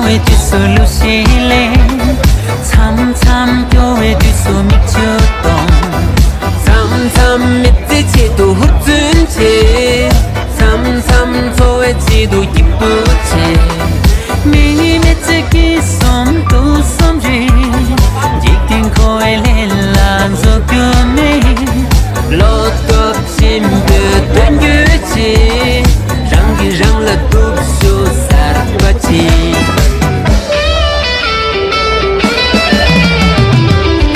가회 뒤솔로 실래 참참 교회 뒤소 미쳤던 삼삼 밑지도 흡준지 삼삼 소외지도 이쁘지 미니 밑지기 솜도 솜지 지킨 코에 렐란 속교네 로또 침드 땡규지 랑기랑라 뚝쇼 사르바지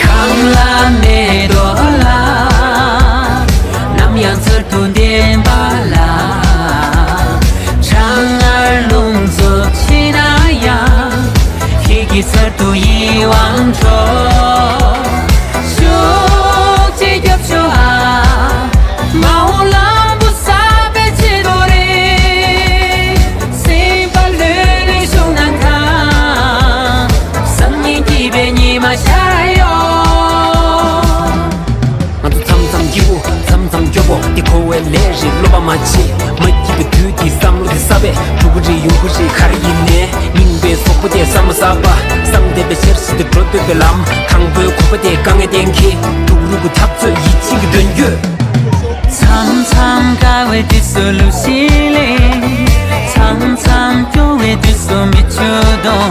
강라네 돌라 남양설 돈된 발라 장알롱소 치나야 희기설도 이왕조 쇼지겹쇼아 마올라 코에 레지 로바마치 멋지게 두기 삼로디 사베 두구지 용구지 가리네 닝베 소포데 삼사바 삼데베 셔스데 프로데벨람 강보요 코베데 강에 댕키 두루구 탑수 이치기 된유 참참 가회 디솔루실레 참참 교회 디소 미추동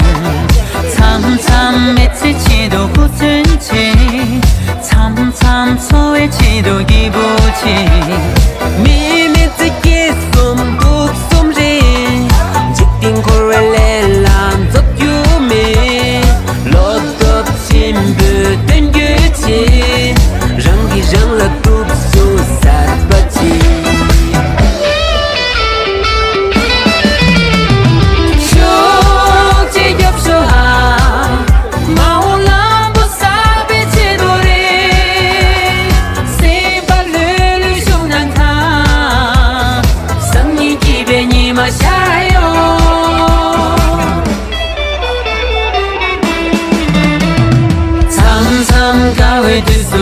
참참 매치치도 후순치 참참 소외치도 기부치 미미뜨기 솜북 솜지 직딩 코렐렐란 적유미 로떡 침부 땡규치 랑기랑라 뚝소 사르바치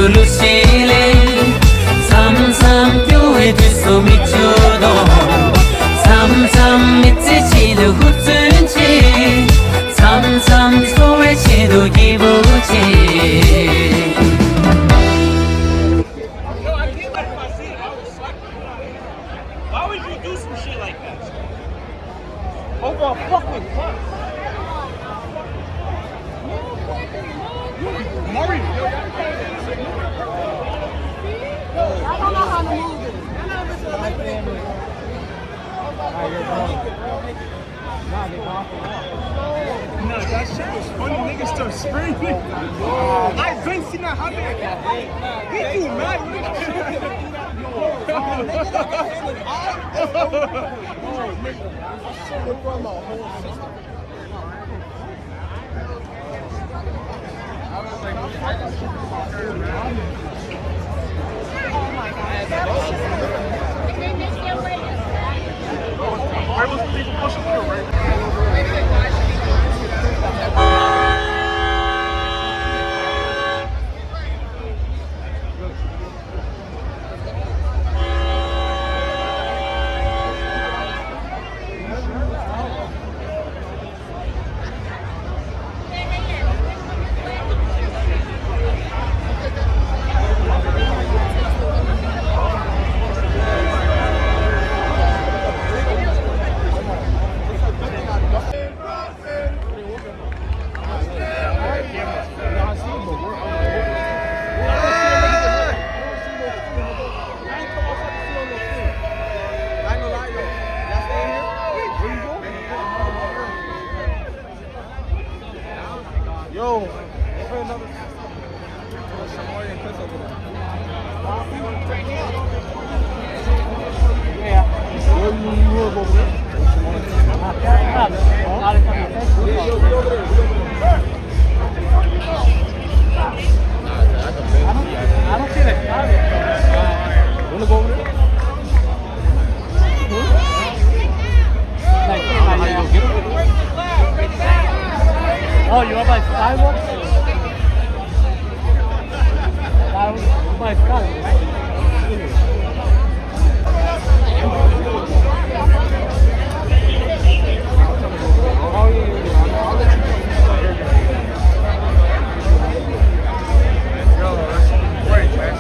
부르시네 삼삼 교회 주소 미쳐도 삼삼 미치지도 후순지 삼삼 소외시도 기부지 Why would you do some shit like that? Over a fucking puck. Murray. I don't know how to move it. No, that shit was funny. Niggas start screaming. I've been seeing that happen. He too mad. Where was the people pushing through, right? Yo, put another Samoan piss over there. Yeah. Where you live over there? I don't see that. Wanna go over there? How you gonna get over there? Oh, you want my sidewalk? My skywalk, right? Oh, yeah. I'll let you know. Yo, that's great, man.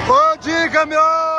Bom dia, caminhão!